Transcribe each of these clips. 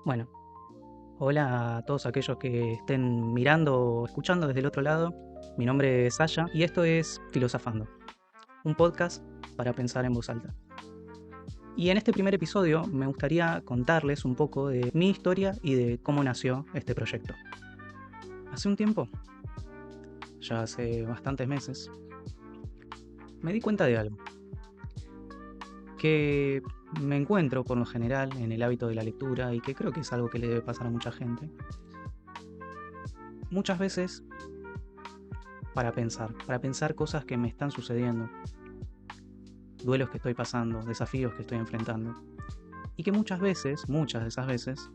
Bueno, hola a todos aquellos que estén mirando o escuchando desde el otro lado. Mi nombre es Sasha y esto es Filosofando, un podcast para pensar en voz alta. Y en este primer episodio me gustaría contarles un poco de mi historia y de cómo nació este proyecto. Hace un tiempo, ya hace bastantes meses, me di cuenta de algo, que me encuentro por lo general en el hábito de la lectura y que creo que es algo que le debe pasar a mucha gente. Muchas veces para pensar cosas que me están sucediendo, duelos que estoy pasando, desafíos que estoy enfrentando. Y que muchas de esas veces,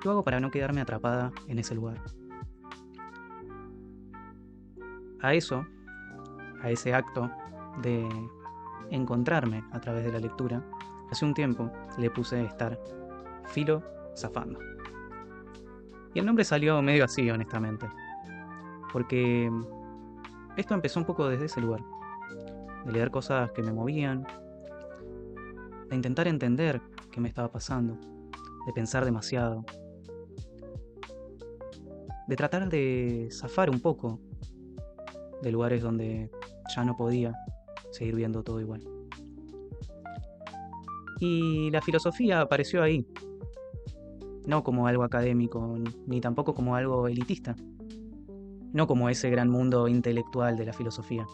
lo hago para no quedarme atrapada en ese lugar. A eso, a ese acto de encontrarme a través de la lectura, hace un tiempo le puse estar filosofando. Y el nombre salió medio así, honestamente, porque esto empezó un poco desde ese lugar, de leer cosas que me movían, de intentar entender qué me estaba pasando, de pensar demasiado, de tratar de zafar un poco de lugares donde ya no podía seguir viendo todo igual. Y la filosofía apareció ahí, no como algo académico, ni tampoco como algo elitista, no como ese gran mundo intelectual de la filosofía,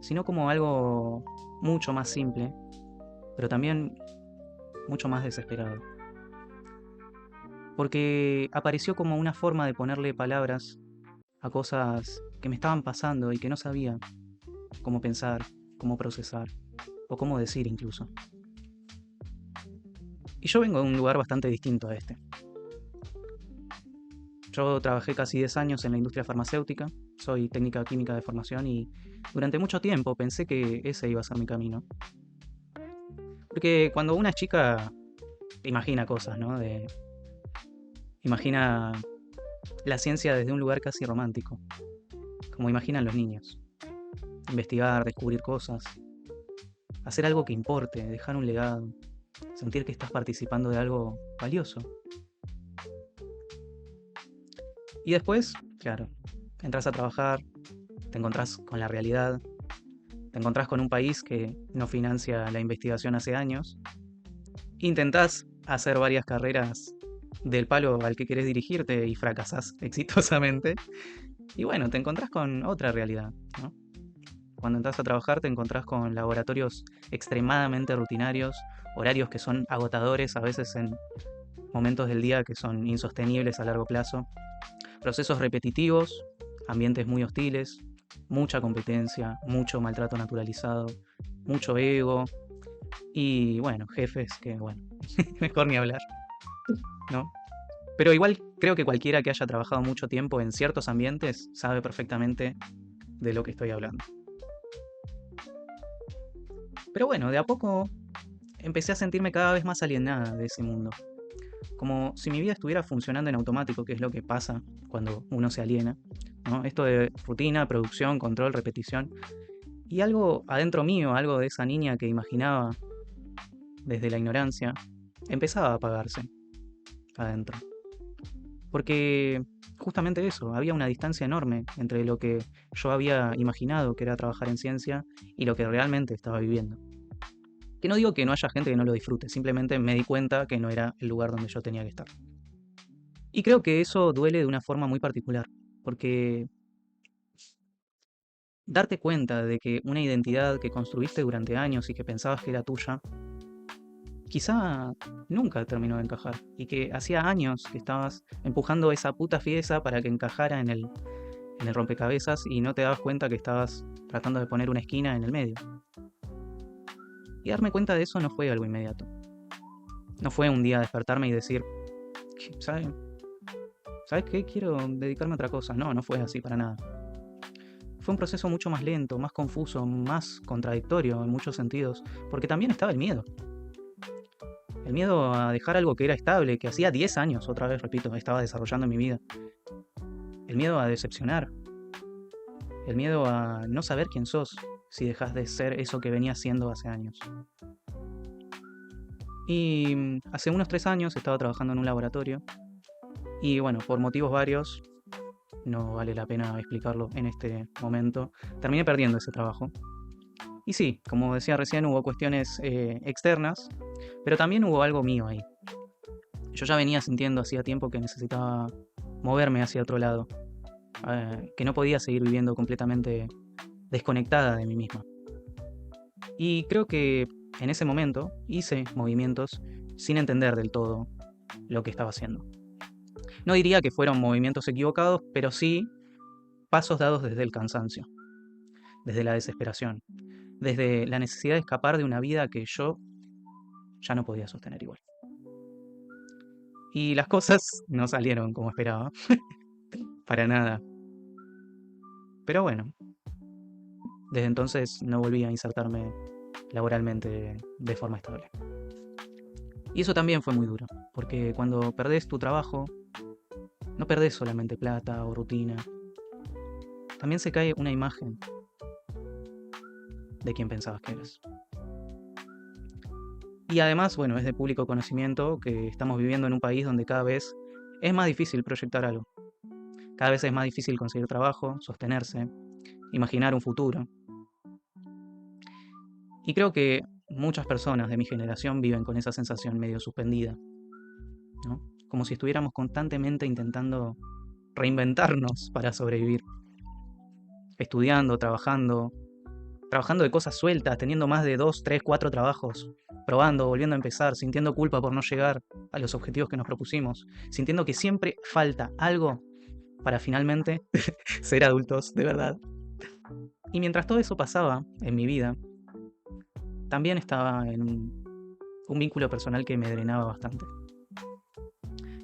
sino como algo mucho más simple, pero también mucho más desesperado. Porque apareció como una forma de ponerle palabras a cosas que me estaban pasando y que no sabía cómo pensar, cómo procesar o cómo decir incluso. Y yo vengo de un lugar bastante distinto a este. Yo trabajé casi 10 años en la industria farmacéutica, soy técnica química de formación y durante mucho tiempo pensé que ese iba a ser mi camino. Porque cuando una chica imagina cosas, ¿no? Imagina la ciencia desde un lugar casi romántico, como imaginan los niños. Investigar, descubrir cosas, hacer algo que importe, dejar un legado, sentir que estás participando de algo valioso. Y después, claro, entras a trabajar, te encontrás con la realidad, te encontrás con un país que no financia la investigación hace años, intentás hacer varias carreras del palo al que querés dirigirte y fracasás exitosamente. Y bueno, te encontrás con otra realidad, ¿no? Cuando entras a trabajar te encontrás con laboratorios extremadamente rutinarios, horarios que son agotadores a veces en momentos del día que son insostenibles a largo plazo, procesos repetitivos, ambientes muy hostiles, mucha competencia, mucho maltrato naturalizado, mucho ego y bueno, jefes que bueno, mejor ni hablar, ¿no? Pero igual creo que cualquiera que haya trabajado mucho tiempo en ciertos ambientes sabe perfectamente de lo que estoy hablando. Pero bueno, de a poco empecé a sentirme cada vez más alienada de ese mundo. Como si mi vida estuviera funcionando en automático, que es lo que pasa cuando uno se aliena, ¿no? Esto de rutina, producción, control, repetición. Y algo adentro mío, algo de esa niña que imaginaba desde la ignorancia, empezaba a apagarse adentro. Porque justamente eso, había una distancia enorme entre lo que yo había imaginado que era trabajar en ciencia y lo que realmente estaba viviendo. Que no digo que no haya gente que no lo disfrute, simplemente me di cuenta que no era el lugar donde yo tenía que estar. Y creo que eso duele de una forma muy particular, porque darte cuenta de que una identidad que construiste durante años y que pensabas que era tuya, quizá nunca terminó de encajar, y que hacía años que estabas empujando esa puta pieza para que encajara en el rompecabezas y no te dabas cuenta que estabas tratando de poner una esquina en el medio. Y darme cuenta de eso no fue algo inmediato. No fue un día despertarme y decir, ¿sabes? ¿Sabes qué? Quiero dedicarme a otra cosa. No, no fue así para nada. Fue un proceso mucho más lento, más confuso, más contradictorio en muchos sentidos, porque también estaba el miedo. El miedo a dejar algo que era estable, que hacía 10 años, otra vez repito, estaba desarrollando en mi vida. El miedo a decepcionar. El miedo a no saber quién sos si dejas de ser eso que venías siendo hace años. Y hace unos 3 años estaba trabajando en un laboratorio y bueno, por motivos varios, no vale la pena explicarlo en este momento, terminé perdiendo ese trabajo. Y sí, como decía recién, hubo cuestiones externas, pero también hubo algo mío ahí. Yo ya venía sintiendo hacía tiempo que necesitaba moverme hacia otro lado, que no podía seguir viviendo completamente desconectada de mí misma. Y creo que en ese momento hice movimientos sin entender del todo lo que estaba haciendo. No diría que fueron movimientos equivocados, pero sí pasos dados desde el cansancio, desde la desesperación, desde la necesidad de escapar de una vida que yo ya no podía sostener igual. Y las cosas no salieron como esperaba, para nada. Pero bueno, desde entonces no volví a insertarme laboralmente de forma estable. Y eso también fue muy duro, porque cuando perdés tu trabajo, no perdés solamente plata o rutina, también se cae una imagen de quien pensabas que eres. Y además, bueno, es de público conocimiento que estamos viviendo en un país donde cada vez es más difícil proyectar algo. Cada vez es más difícil conseguir trabajo, sostenerse, imaginar un futuro. Y creo que muchas personas de mi generación viven con esa sensación medio suspendida, ¿no? Como si estuviéramos constantemente intentando reinventarnos para sobrevivir. Estudiando, trabajando de cosas sueltas, teniendo más de 2, 3, 4 trabajos, probando, volviendo a empezar, sintiendo culpa por no llegar a los objetivos que nos propusimos, sintiendo que siempre falta algo para finalmente ser adultos de verdad. Y mientras todo eso pasaba en mi vida, también estaba en un vínculo personal que me drenaba bastante.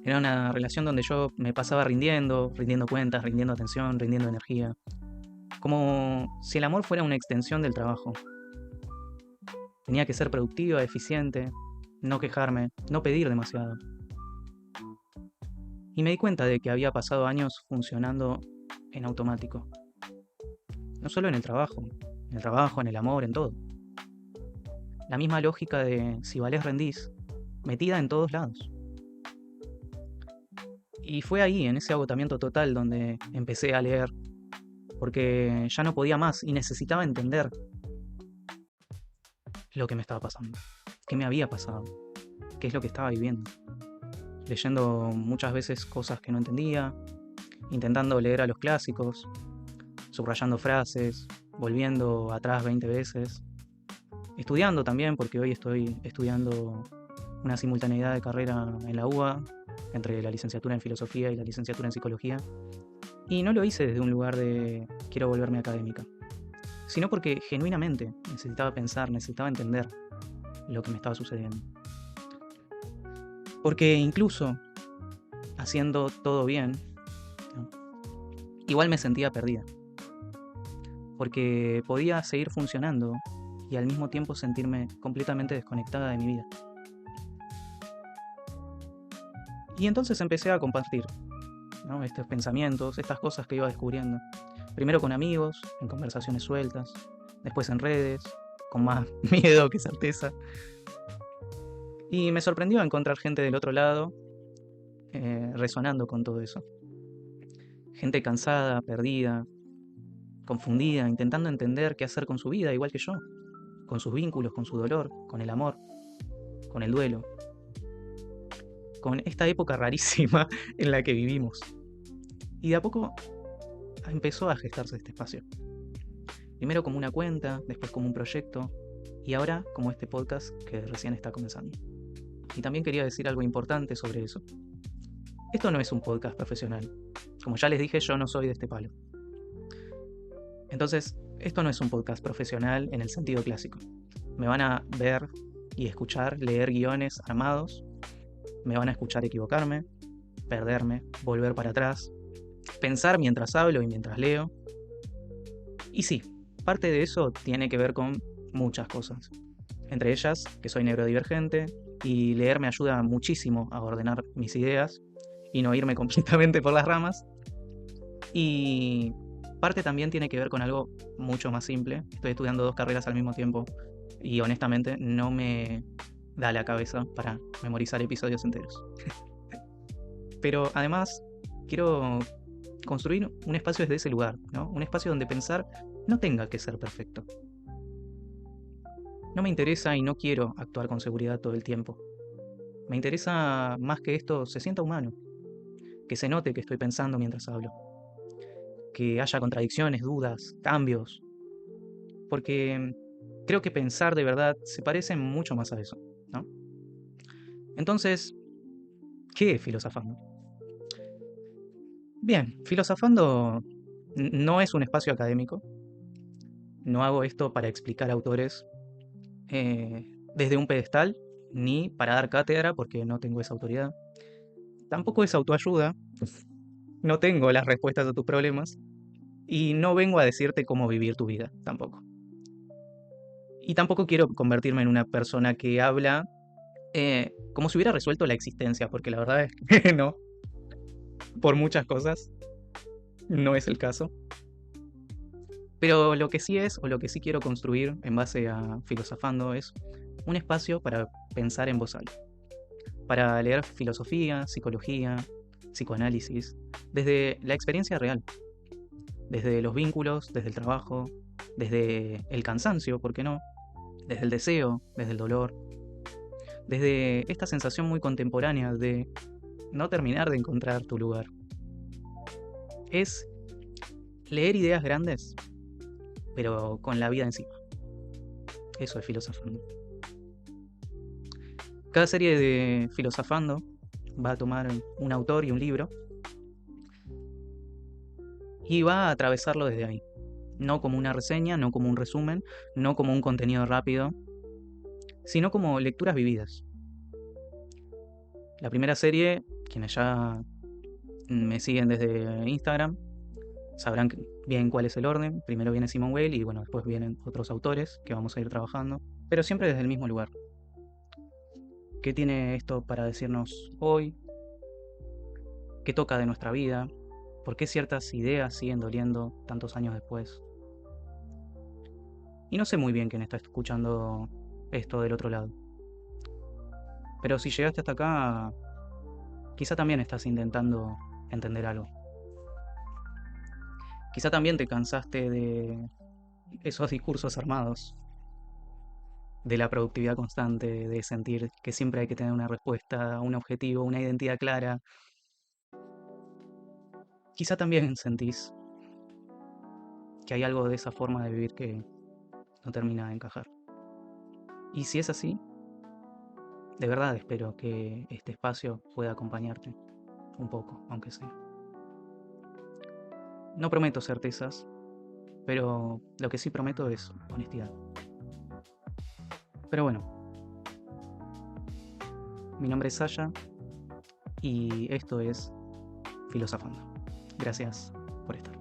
Era una relación donde yo me pasaba rindiendo cuentas, rindiendo atención, rindiendo energía. Como si el amor fuera una extensión del trabajo. Tenía que ser productiva, eficiente, no quejarme, no pedir demasiado. Y me di cuenta de que había pasado años funcionando en automático. No solo en el trabajo, en el amor, en todo. La misma lógica de si valés rendís, metida en todos lados. Y fue ahí, en ese agotamiento total, donde empecé a leer, porque ya no podía más y necesitaba entender lo que me estaba pasando, qué me había pasado, qué es lo que estaba viviendo. Leyendo muchas veces cosas que no entendía, intentando leer a los clásicos, subrayando frases, volviendo atrás 20 veces, estudiando también, porque hoy estoy estudiando una simultaneidad de carrera en la UBA, entre la licenciatura en filosofía y la licenciatura en psicología. Y no lo hice desde un lugar de quiero volverme académica, sino porque genuinamente necesitaba pensar, necesitaba entender lo que me estaba sucediendo. Porque incluso haciendo todo bien, ¿no?, igual me sentía perdida. Porque podía seguir funcionando y al mismo tiempo sentirme completamente desconectada de mi vida. Y entonces empecé a compartir, ¿no?, estos pensamientos, estas cosas que iba descubriendo. Primero con amigos, en conversaciones sueltas, después en redes, con más miedo que certeza. Y me sorprendió encontrar gente del otro lado resonando con todo eso. Gente cansada, perdida, confundida, intentando entender qué hacer con su vida, igual que yo. Con sus vínculos, con su dolor, con el amor, con el duelo. Con esta época rarísima en la que vivimos. Y de a poco empezó a gestarse este espacio. Primero como una cuenta, después como un proyecto, y ahora como este podcast que recién está comenzando. Y también quería decir algo importante sobre eso. Esto no es un podcast profesional. Como ya les dije, yo no soy de este palo. Entonces, esto no es un podcast profesional en el sentido clásico. Me van a ver y escuchar, leer guiones armados. Me van a escuchar equivocarme, perderme, volver para atrás, pensar mientras hablo y mientras leo. Y sí, parte de eso tiene que ver con muchas cosas. Entre ellas, que soy neurodivergente y leer me ayuda muchísimo a ordenar mis ideas y no irme completamente por las ramas. Y parte también tiene que ver con algo mucho más simple. Estoy estudiando 2 carreras al mismo tiempo y honestamente no me da la cabeza para memorizar episodios enteros. Pero además quiero construir un espacio desde ese lugar, ¿no? Un espacio donde pensar no tenga que ser perfecto. No me interesa y no quiero actuar con seguridad todo el tiempo. Me interesa más que esto se sienta humano, que se note que estoy pensando mientras hablo, que haya contradicciones, dudas, cambios, porque creo que pensar de verdad se parece mucho más a eso, ¿no? Entonces, ¿qué es filosofando? Bien, filosofando no es un espacio académico, no hago esto para explicar autores desde un pedestal, ni para dar cátedra porque no tengo esa autoridad. Tampoco es autoayuda, no tengo las respuestas a tus problemas y no vengo a decirte cómo vivir tu vida, tampoco. Y tampoco quiero convertirme en una persona que habla como si hubiera resuelto la existencia, porque la verdad es que no, por muchas cosas, no es el caso. Pero lo que sí es, o lo que sí quiero construir en base a Filosofando, es un espacio para pensar en voz alta, para leer filosofía, psicología, psicoanálisis, desde la experiencia real, desde los vínculos, desde el trabajo, desde el cansancio, ¿por qué no? Desde el deseo, desde el dolor, desde esta sensación muy contemporánea de no terminar de encontrar tu lugar. Es leer ideas grandes, pero con la vida encima. Eso es filosofando. Cada serie de Filosofando va a tomar un autor y un libro y va a atravesarlo desde ahí. No como una reseña, no como un resumen, no como un contenido rápido, sino como lecturas vividas. La primera serie, quienes ya me siguen desde Instagram, sabrán bien cuál es el orden. Primero viene Simone Weil y bueno, después vienen otros autores que vamos a ir trabajando, pero siempre desde el mismo lugar. ¿Qué tiene esto para decirnos hoy? ¿Qué toca de nuestra vida? ¿Por qué ciertas ideas siguen doliendo tantos años después? Y no sé muy bien quién está escuchando esto del otro lado. Pero si llegaste hasta acá, quizá también estás intentando entender algo. Quizá también te cansaste de esos discursos armados, de la productividad constante, de sentir que siempre hay que tener una respuesta, un objetivo, una identidad clara. Quizá también sentís que hay algo de esa forma de vivir que no termina de encajar. Y si es así, de verdad espero que este espacio pueda acompañarte un poco, aunque sea. No prometo certezas, pero lo que sí prometo es honestidad. Pero bueno, mi nombre es Sasha y esto es Filosofando. Gracias por estar.